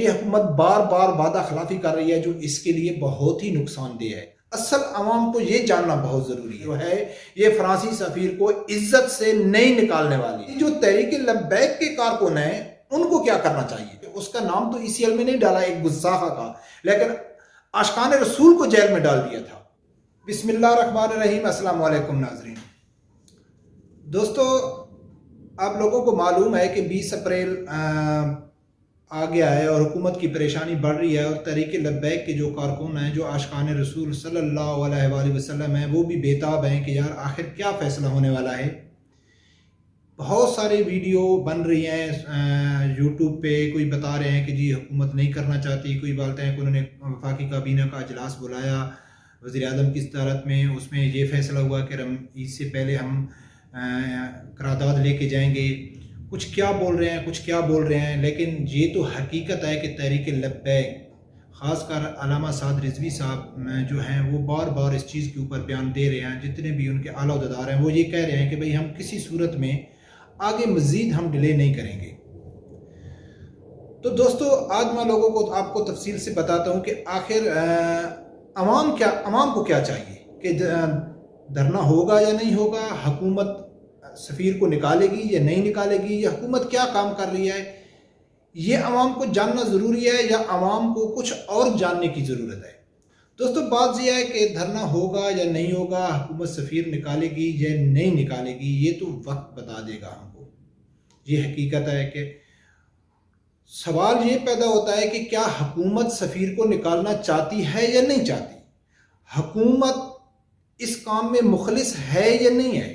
की हुकूमत बार बार वादा खिलाफी कर रही है, जो इसके लिए बहुत ही नुकसानदेह है। असल अवाम को ये जानना बहुत जरूरी है, ये फ्रांसी सफीर को इज्जत से नहीं निकालने वाली। जो तहरीक लब्बैक के कारकुन है उनको क्या करना चाहिए? उसका नाम तो ECL में नहीं डाला एक गुस्साखा का, लेकिन आशिकान रसूल को जेल में डाल दिया था। बिस्मिल्लाहिर्रहमानिर्रहीम। अस्सलाम वालेकुम नाज़रीन। दोस्तों, आप लोगों को मालूम है कि 20 अप्रैल आ गया है और हुकूमत की परेशानी बढ़ रही है, और तहरीक लब्बैक के जो कारकुन हैं, जो आशिकान रसूल सल्लल्लाहु अलैहि वसल्लम हैं, वो भी बेताब हैं कि यार आखिर क्या फ़ैसला होने वाला है। बहुत सारे वीडियो बन रही हैं यूट्यूब पे, कोई बता रहे हैं कि जी हुकूमत नहीं करना चाहती, कोई बोलते हैं कि उन्होंने वफाकी काबीना का इजलास बुलाया वज़ीर आज़म की सदारत में, उसमें ये फ़ैसला हुआ कि ईद से पहले हम करारदाद लेके जाएंगे। कुछ क्या बोल रहे हैं, कुछ क्या बोल रहे हैं, लेकिन ये तो हकीकत है कि तहरीक लब्बैक ख़ासकर अल्लामा साद रिजवी साहब जो हैं वो बार बार इस चीज़ के ऊपर बयान दे रहे हैं। जितने भी उनके आला उहदेदार हैं वो ये कह रहे हैं कि भाई हम किसी सूरत में आगे मज़ीद हम डिले नहीं करेंगे। तो दोस्तों, आज मैं लोगों को आपको तफसील से बताता हूँ कि आखिर अवाम को क्या चाहिए, कि धरना होगा या नहीं होगा, हुकूमत सफ़ीर को निकालेगी या नहीं निकालेगी, या हुकूमत क्या काम कर रही है, ये अवाम को जानना ज़रूरी है या अवाम को कुछ और जानने की ज़रूरत है। दोस्तों, बात यह है कि धरना होगा या नहीं होगा, हुकूमत सफ़ीर निकालेगी या नहीं निकालेगी, ये तो वक्त बता देगा हमको। ये हकीकत है कि सवाल ये पैदा होता है कि क्या हुकूमत सफ़ीर को निकालना चाहती है या नहीं चाहती, हुकूमत इस काम में मुखलिस है या नहीं है।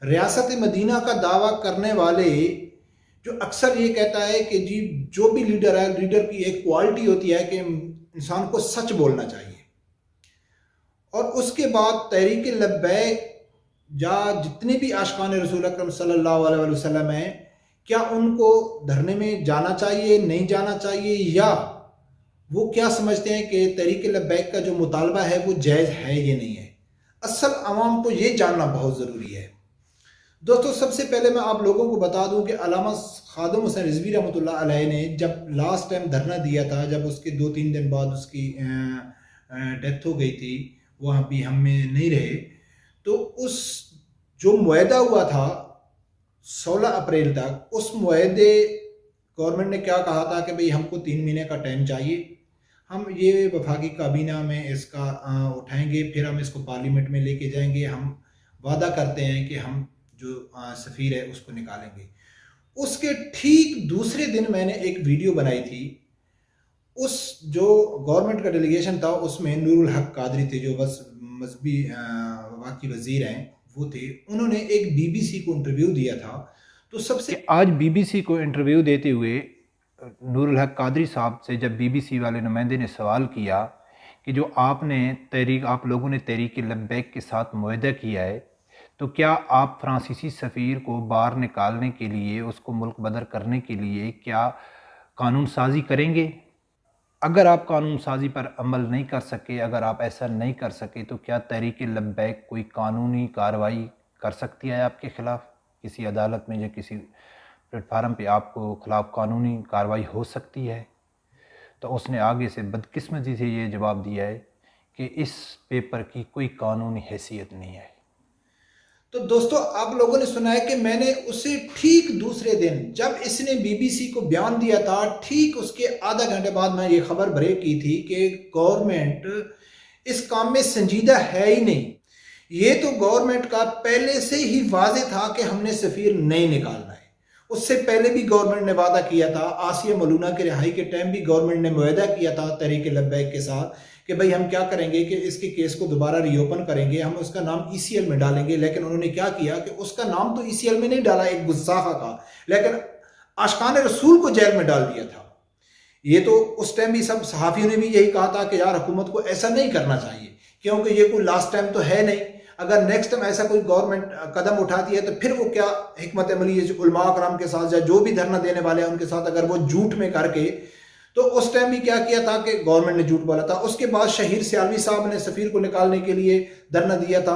रियासत मदीना का दावा करने वाले जो अक्सर ये कहता है कि जी जो भी लीडर है, लीडर की एक क्वालिटी होती है कि इंसान को सच बोलना चाहिए। और उसके बाद तहरीक लब्बैक या जितने भी आशिकान रसूल अकरम सल्लल्लाहु अलैहि वसल्लम हैं, क्या उनको धरने में जाना चाहिए, नहीं जाना चाहिए, या वो क्या समझते हैं कि तहरीक लब्बैक का जो मुतालबा है वो जायज़ है या नहीं है। असल अवाम को ये जानना बहुत ज़रूरी है। दोस्तों, सबसे पहले मैं आप लोगों को बता दूं कि अल्लामा खादिम हुसैन रिजवी रहमतुल्लाह अलैह ने जब लास्ट टाइम धरना दिया था, जब उसके 2-3 दिन बाद उसकी डेथ हो गई थी, वहाँ भी हम में नहीं रहे, तो उस जो मुआहदा हुआ था 16 अप्रैल तक, उस मुआहदे गवर्नमेंट ने क्या कहा था कि भाई हमको 3 महीने का टाइम चाहिए, हम ये वफाकी काबीना में इसका उठाएंगे, फिर हम इसको पार्लियामेंट में लेके जाएंगे, हम वादा करते हैं कि हम जो सफ़ीर है उसको निकालेंगे। उसके ठीक दूसरे दिन मैंने एक वीडियो बनाई थी। उस जो गवर्नमेंट का डेलीगेशन था उसमें नूरुल हक कादरी थे, जो बस मजहबी वाकई वजीर हैं, वो थे। उन्होंने एक BBC को इंटरव्यू दिया था। तो सबसे आज BBC को इंटरव्यू देते हुए नूरुल हक कादरी साहब से जब BBC वाले नुमाइंदे ने सवाल किया कि जो आप लोगों ने तहरीक लब्बैक के साथ मुआहदा किया है, तो क्या आप फ्रांसीसी सफ़ीर को बाहर निकालने के लिए, उसको मुल्क बदर करने के लिए क्या कानून साजी करेंगे? अगर आप कानून साजी पर अमल नहीं कर सके, अगर आप ऐसा नहीं कर सके, तो क्या तहरीक लब्बैक कोई कानूनी कार्रवाई कर सकती है आपके ख़िलाफ़? किसी अदालत में या किसी प्लेटफार्म पे आपको ख़िलाफ़ कानूनी कार्रवाई हो सकती है? तो उसने आगे से बदकिस्मती से ये जवाब दिया है कि इस पेपर की कोई कानूनी हैसियत नहीं है। तो दोस्तों, आप लोगों ने सुना है कि मैंने उसे ठीक दूसरे दिन जब इसने BBC को बयान दिया था, ठीक उसके आधा घंटे बाद मैं ये खबर ब्रेक की थी कि गवर्नमेंट इस काम में संजीदा है ही नहीं। ये तो गवर्नमेंट का पहले से ही वाज़े था कि हमने सफ़ीर नहीं निकालना है। उससे पहले भी गवर्नमेंट ने वादा किया था, आसिया मलूना के रिहाई के टाइम भी गवर्नमेंट ने मुआहदा किया था तहरीक लब्बैक के साथ कि भाई हम क्या करेंगे कि इसके केस को दोबारा रीओपन करेंगे, हम उसका नाम ECL में डालेंगे। लेकिन उन्होंने क्या किया कि उसका नाम तो ECL में नहीं डाला एक गुस्साखा का, लेकिन आशिकान रसूल को जेल में डाल दिया था। ये तो उस टाइम भी सब सहाफ़ियों ने भी यही कहा था कि यार हुकूमत को ऐसा नहीं करना चाहिए, क्योंकि ये कोई लास्ट टाइम तो है नहीं। अगर नेक्स्ट टाइम ऐसा कोई गवर्नमेंट कदम उठाती है तो फिर वो क्या हिकमत अमली है, जो उलमा कराम के साथ या जो भी धरना देने वाले हैं उनके साथ अगर वो झूठ में करके, तो उस टाइम भी क्या किया था कि गवर्नमेंट ने झूठ बोला था। उसके बाद शहीर सियालवी साहब ने सफ़ीर को निकालने के लिए धरना दिया था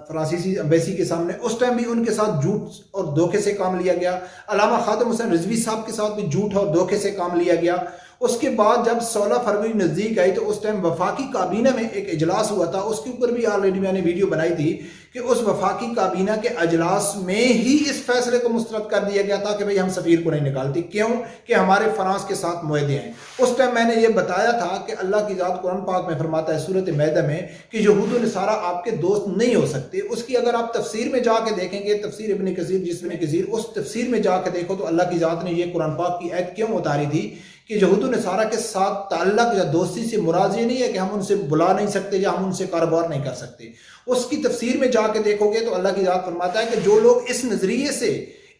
फ्रांसीसी एम्बेसी के सामने, उस टाइम भी उनके साथ झूठ और धोखे से काम लिया गया। अल्लामा खादिम हुसैन रिजवी साहब के साथ भी झूठ और धोखे से काम लिया गया। उसके बाद जब 16 फरवरी नज़दीक आई तो उस टाइम वफाकी काबीना में एक इजलास हुआ था, उसके ऊपर भी ऑलरेडी मैंने वीडियो बनाई थी कि उस वफाकी काबीना के अजलास में ही इस फैसले को मुस्तरद कर दिया गया था कि भाई हम सफ़ीर को नहीं निकालते। क्यों? कि हमारे फ्रांस के साथ मुआहदे हैं। उस टाइम मैंने ये बताया था कि अल्लाह की ज़ात कुरान पाक में फरमाता है सूरत मैदा में कि यहूद व नसारा आपके दोस्त नहीं हो सकते। उसकी अगर आप तफसीर में जाके देखेंगे, तफसीर इब्न कसीर जिसमें कसीर, उस तफसीर में जाके देखो तो अल्लाह की ज़ात ने यह कुरान पाक की आयत क्यों उतारी थी कि यहूद नसारा के साथ ताल्लुक या दोस्ती से मुराद ये नहीं है कि हम उनसे बुला नहीं सकते या हम उनसे कारोबार नहीं कर सकते। उसकी तफसीर में जाके देखोगे तो अल्लाह की ज़ात फरमाता है कि जो लोग इस नज़रिए से,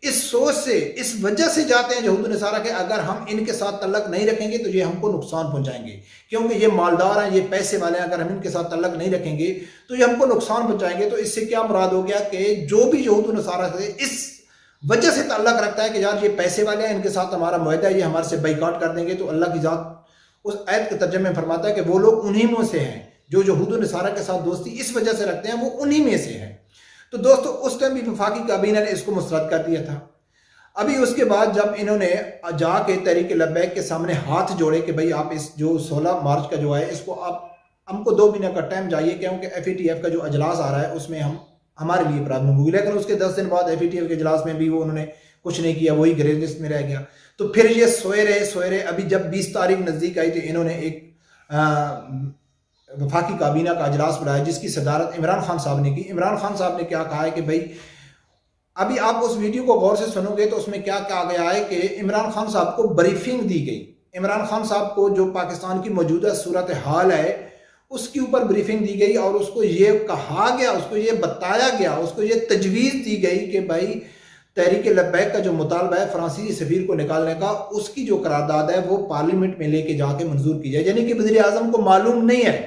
इस सोच से, इस वजह से जाते हैं यहूद नसारा के, अगर हम इनके साथ ताल्लुक नहीं रखेंगे तो ये हमको नुकसान पहुंचाएंगे, क्योंकि ये मालदार हैं, ये पैसे वाले हैं, अगर हम इनके साथ ताल्लुक नहीं रखेंगे तो ये हमको नुकसान पहुंचाएंगे। तो इससे क्या मुराद हो गया कि जो भी यहूद नसारा से इस वजह से ताल्लुक रखता है कि यार ये पैसे वाले हैं, इनके साथ हमारा मुआहदा है, ये हमारे से बाइकाट कर देंगे, तो अल्लाह की ज़ात उस आयत के तर्जुमे में फरमाता है कि वो लोग उन्हीं में से हैं जो यहूद नसारा के साथ दोस्ती इस वजह से रखते हैं, वो उन्हीं में से हैं। तो दोस्तों उस टाइम भी वफाकी काबीना ने इसको मुस्तरद कर दिया था। अभी उसके बाद जब इन्होंने जाके तहरीक लब्बैक के सामने हाथ जोड़े कि भाई आप इस जो 16 मार्च का जो है इसको आप हमको 2 महीने का टाइम चाहिए, क्योंकि FATF का जो अजलास आ रहा है उसमें हम हमारे लिए प्रॉब्लम होगी। लेकिन उसके 10 दिन बाद FATF के इजलास में भी वो उन्होंने कुछ नहीं किया, वही ग्रे लिस्ट में रह गया। तो फिर ये सोए रहे। अभी जब 20 तारीख नज़दीक आई तो इन्होंने एक वफाकी काबीना का अजलास बुलाया जिसकी सदारत इमरान खान साहब ने की। इमरान खान साहब ने क्या कहा है कि भाई अभी आप उस वीडियो को गौर से सुनोगे तो उसमें क्या कहा गया है कि इमरान खान साहब को ब्रीफिंग दी गई। इमरान खान साहब को जो पाकिस्तान की मौजूदा सूरत हाल है उसके ऊपर ब्रीफिंग दी गई और उसको ये कहा गया, उसको ये बताया गया, उसको ये तजवीज़ दी गई कि भाई तहरीक लब्बैक का जो मुतालबा है फ्रांसीसी सफ़ीर को निकालने का, उसकी जो करारदाद है वो पार्लियामेंट में लेके जाके मंजूर की जाए। यानी कि वज़ीर आज़म को मालूम नहीं है,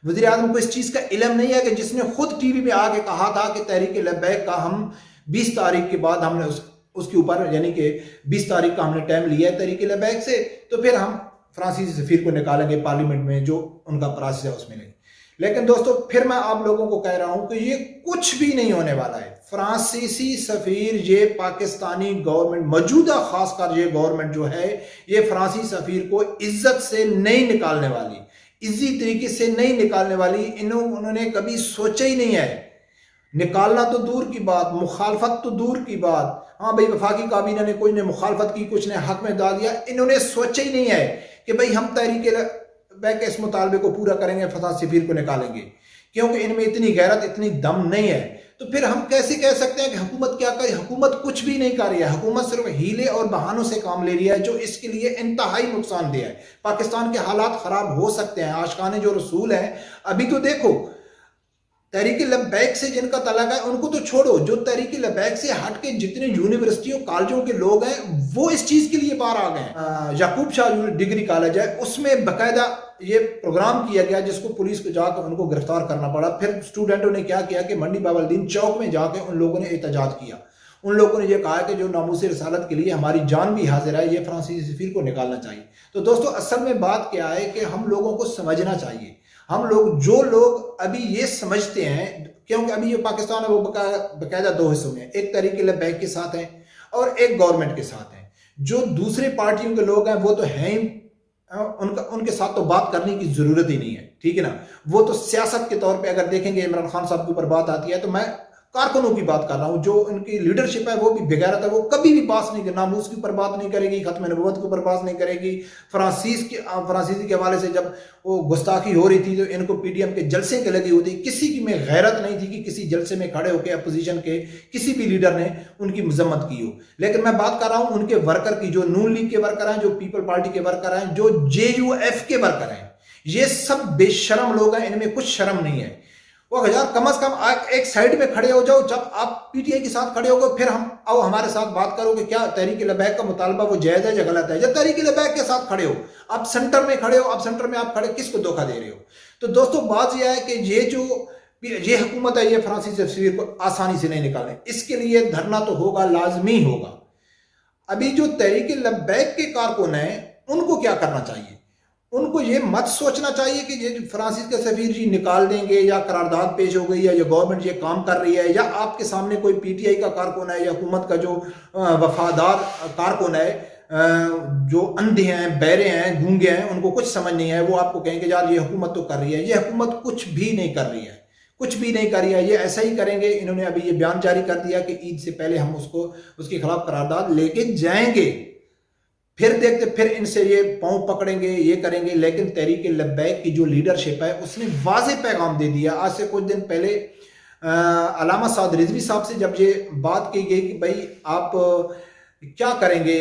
वज़ीर आज़म को इस चीज़ का इल्म नहीं है कि जिसने खुद टीवी में आके कहा था कि तहरीक लब्बैक का हम 20 तारीख के बाद हमने उसके ऊपर यानी कि 20 तारीख का हमने टाइम लिया है तहरीक लब्बैक से, तो फिर हम फ्रांसीसी सफ़ीर को निकालेंगे पार्लियामेंट में, जो उनका प्रोसेस है उसमें नहीं। लेकिन दोस्तों फिर मैं आप लोगों को कह रहा हूं कि ये कुछ भी नहीं होने वाला है। फ्रांसीसी सफ़ीर ये पाकिस्तानी गवर्नमेंट, मौजूदा खासकर ये गवर्नमेंट जो है ये फ्रांसीसी सफ़ीर को इज्जत से नहीं निकालने वाली, इजी तरीके से नहीं निकालने वाली। उन्होंने कभी सोचा ही नहीं है। निकालना तो दूर की बात, मुखालफत तो दूर की बात। हाँ भाई वफाकी काबीना ने कुछ ने मुखालफत की, कुछ ने हक में डाल दिया। इन्होंने सोचा ही नहीं है कि भाई हम तहरीक लब्बैक के इस मुतालबे को पूरा करेंगे, फ्रांसीसी सफ़ीर को निकालेंगे, क्योंकि इनमें इतनी गैरत, इतनी दम नहीं है। तो फिर हम कैसे कह सकते हैं कि हुकूमत क्या करे? हुकूमत कुछ भी नहीं कर रही है। हुकूमत सिर्फ हीले और बहानों से काम ले रही है, जो इसके लिए इंतहाई नुकसानदेह है। पाकिस्तान के हालात खराब हो सकते हैं। आशिकाने जो रसूल हैं, अभी तो देखो तहरीक लब्बैक से जिनका तलक है उनको तो छोड़ो, जो तहरीक लब्बैक से हट के जितने यूनिवर्सिटियों कॉलेजों के लोग हैं वो इस चीज़ के लिए बाहर आ गए हैं। याकूब शाह डिग्री कॉलेज है, उसमें बाकायदा ये प्रोग्राम किया गया जिसको पुलिस को जाकर उनको गिरफ्तार करना पड़ा। फिर स्टूडेंटों ने क्या किया कि मंडी बाबलदीन चौक में जाके उन लोगों ने एहतजाज किया। उन लोगों ने यह कहा कि जो नामूस रसालत के लिए हमारी जान भी हाजिर है, ये फ्रांसीसी सफ़ीर को निकालना चाहिए। तो दोस्तों असल में बात क्या है कि हम लोगों को समझना चाहिए। हम लोग जो लोग अभी ये समझते हैं, क्योंकि अभी जो पाकिस्तान है वो बाकायदा दो हिस्सों में, एक तहरीक लब्बैक के साथ है और एक गवर्नमेंट के साथ है। जो दूसरे पार्टियों के लोग हैं वो तो हैं ही, उनके साथ तो बात करने की जरूरत ही नहीं है, ठीक है ना। वो तो सियासत के तौर पे अगर देखेंगे, इमरान खान साहब के ऊपर बात आती है तो मैं कारकुनों की बात कर रहा हूँ। जो उनकी लीडरशिप है वो भी बेगैरत है, वो कभी भी बात नहीं करेगी, नामूस के ऊपर बात नहीं करेगी, खत्म नबूवत के ऊपर बात नहीं करेगी। फ्रांसीसी के हवाले से जब वो गुस्ताखी हो रही थी तो इनको PDM के जलसे के लगी होती, किसी की में गैरत नहीं थी कि किसी जलसे में खड़े होकर अपोजिशन के किसी भी लीडर ने उनकी मजम्मत की हो। लेकिन मैं बात कर रहा हूँ उनके वर्कर की, जो नून लीग के वर्कर हैं, जो पीपल पार्टी के वर्कर हैं, जो JUF के वर्कर हैं, ये सब बेशरम लोग हैं, इनमें कुछ शर्म नहीं है। वो यार कम से कम एक साइड में खड़े हो जाओ। जब आप PTI के साथ खड़े होगे फिर हम आओ हमारे साथ बात करो कि क्या तहरीक लब्बैक का मुतालबा वो जायज़ है या गलत है। जब तहरीक लब्बैक के साथ खड़े हो, आप सेंटर में खड़े हो, आप सेंटर में आप खड़े किसको धोखा दे रहे हो? तो दोस्तों बात यह है कि ये हुकूमत है, ये फ्रांसीसी सफ़ीर को आसानी से नहीं निकालें। इसके लिए धरना तो होगा, लाजमी होगा। अभी जो तहरीक लब्बैक के कारकुन हैं उनको क्या करना चाहिए? उनको ये मत सोचना चाहिए कि ये फ्रांसीसी के सफ़ीर जी निकाल देंगे या करारदाद पेश हो गई है या गवर्नमेंट ये काम कर रही है, या आपके सामने कोई PTI का कारकुन है या हुकूमत का जो वफादार कारकुन है जो अंधे हैं, बहरे हैं, गूंगे हैं, उनको कुछ समझ नहीं है, वो आपको कहेंगे यार ये हुकूमत तो कर रही है। ये हुकूमत कुछ भी नहीं कर रही है, कुछ भी नहीं कर रही है। ये ऐसा ही करेंगे। इन्होंने अभी ये बयान जारी कर दिया कि ईद से पहले हम उसके खिलाफ करारदाद लेके जाएंगे। फिर देखते, फिर इनसे ये पांव पकड़ेंगे, ये करेंगे। लेकिन तहरीक लब्बैक की जो लीडरशिप है उसने वाज़ेह पैगाम दे दिया। आज से कुछ दिन पहले अल्लामा साद रिजवी साहब से जब ये बात की गई कि भाई आप क्या करेंगे,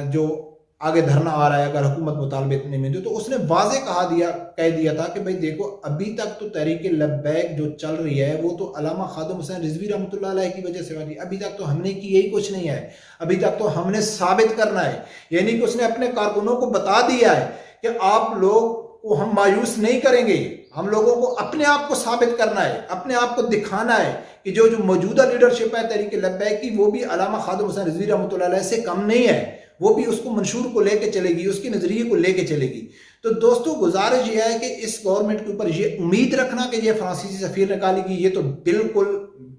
जो आगे धरना आ रहा है अगर हुकूमत मुतालबे नहीं मिलते, तो उसने वाज़ेह कह दिया था कि भाई देखो अभी तक तो तहरीक लब्बैक जो चल रही है वो तो अल्लामा खादिम हुसैन रिजवी रहमतुल्लाह अलैह की वजह से वाली, अभी तक तो हमने की यही कुछ नहीं है। अभी तक तो हमने साबित करना है, यानी कि उसने अपने कारकुनों को बता दिया है कि आप लोग को हम मायूस नहीं करेंगे। हम लोगों को अपने आप को साबित करना है, अपने आप को दिखाना है कि जो मौजूदा लीडरशिप है तहरीक लब्बैक की, वो भी अल्लामा खादिम हुसैन रिजवी रहमतुल्लाह अलैह से कम नहीं है। वो भी उसको मंशूर को लेके चलेगी, उसके नजरिए को लेके चलेगी। तो दोस्तों गुजारिश ये है कि इस गवर्नमेंट के ऊपर ये उम्मीद रखना कि ये फ्रांसीसी सफीर निकालेगी, ये तो बिल्कुल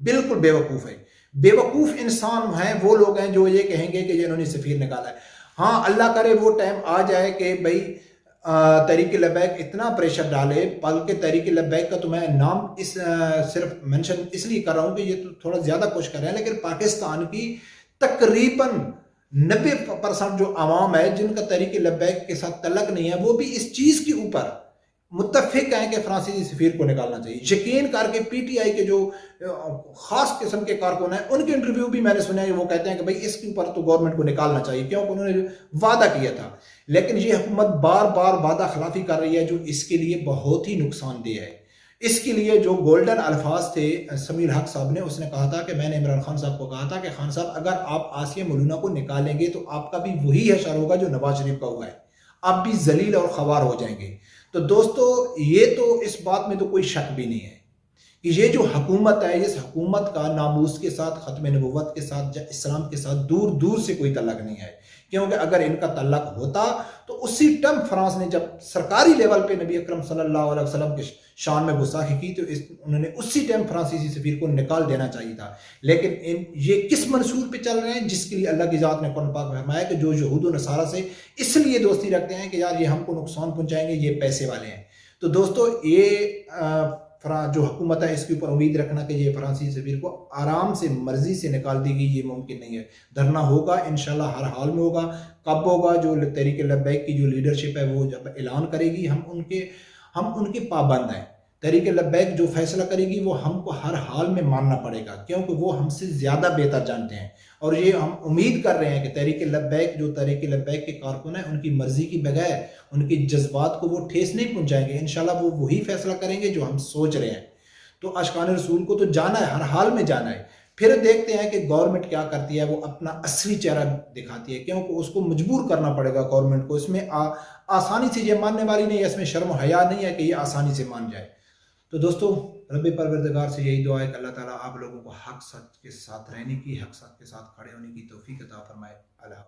बिल्कुल बेवकूफ़ है। बेवकूफ़ इंसान हैं वो लोग हैं जो ये कहेंगे कि इन्होंने सफीर निकाला है। हाँ, अल्लाह करे वो टाइम आ जाए कि भाई तहरीक लब्बैक इतना प्रेशर डाले, बल्कि तहरीक लब्बैक का तो मैं नाम सिर्फ मेंशन इसलिए कर रहा हूँ कि ये तो थोड़ा ज़्यादा कोशिश कर रहे हैं, लेकिन पाकिस्तान की तकरीबन 90% जो आवाम है जिनका तहरीक लब्बैक के साथ तल्लक नहीं है, वो भी इस चीज़ के ऊपर मुत्तफिक है कि फ्रांसीसी सफीर को निकालना चाहिए। यकीन करके पीटीआई के जो खास किस्म के कारकुन हैं उनके इंटरव्यू भी मैंने सुना है, वो कहते हैं कि भाई इसके ऊपर तो गवर्नमेंट को निकालना चाहिए, क्योंकि उन्होंने वादा किया था। लेकिन ये हुकूमत बार बार वादा खिलाफी कर रही है, जो इसके लिए बहुत ही नुकसानदेह है। इसके लिए जो गोल्डन अल्फाज थे समीर हक साहब ने, उसने कहा था कि मैंने इमरान खान साहब को कहा था कि खान साहब अगर आप आसिया मौलूना को निकालेंगे तो आपका भी वही हशर होगा जो नवाज शरीफ का हुआ है, आप भी जलील और खवार हो जाएंगे। तो दोस्तों ये तो इस बात में तो कोई शक भी नहीं है कि ये जो हुकूमत है, इस हुकूमत का नामूस के साथ, खत्म नबुव्वत के साथ, इस्लाम के साथ दूर दूर से कोई तल्लक नहीं है। क्योंकि अगर इनका तल्लक होता तो उसी टाइम फ्रांस ने जब सरकारी लेवल पे नबी अकरम सल्लल्लाहु अलैहि वसल्लम के शान में गुस्ताखी की तो उन्होंने उसी टाइम फ्रांसीसी सफीर को निकाल देना चाहिए था। लेकिन ये किस मंसूर पे चल रहे हैं जिसके लिए अल्लाह की ज़ात ने कुरान पाक में फरमाया कि जो यहूद व नसारा से इसलिए दोस्ती रखते हैं कि यार ये हमको नुकसान पहुंचाएंगे, ये पैसे वाले हैं। तो दोस्तों ये जो हुकूमत है इसके ऊपर उम्मीद रखना कि ये फ्रांसीसी सफीर को आराम से मर्जी से निकाल देगी, ये मुमकिन नहीं है। धरना होगा इंशाल्लाह, हर हाल में होगा। कब होगा? जो तहरीक लब्बैक की जो लीडरशिप है वो जब ऐलान करेगी, हम उनके पाबंद हैं। तहरीक लब्बैक जो फैसला करेगी वो हमको हर हाल में मानना पड़ेगा, क्योंकि वो हमसे ज़्यादा बेहतर जानते हैं। और ये हम उम्मीद कर रहे हैं कि तहरीक लब्बैक के कारकुन हैं, उनकी मर्जी की बगैर उनके जज्बात को वो ठेस नहीं पहुंचाएंगे। इंशाल्लाह वो वही फैसला करेंगे जो हम सोच रहे हैं। तो आशिकान रसूल को तो जाना है, हर हाल में जाना है। फिर देखते हैं कि गवर्नमेंट क्या करती है, वो अपना असली चेहरा दिखाती है, क्योंकि उसको मजबूर करना पड़ेगा गवर्नमेंट को। इसमें आसानी से ये मानने वाली नहीं है, इसमें शर्म हया नहीं है कि ये आसानी से मान जाए। तो दोस्तों रब्बे परवरदिगार से यही दुआ है कि अल्लाह ताला आप लोगों को हक सच के साथ रहने की, हक सच के साथ खड़े होने की तौफीक अता फरमाए। अल्लाह।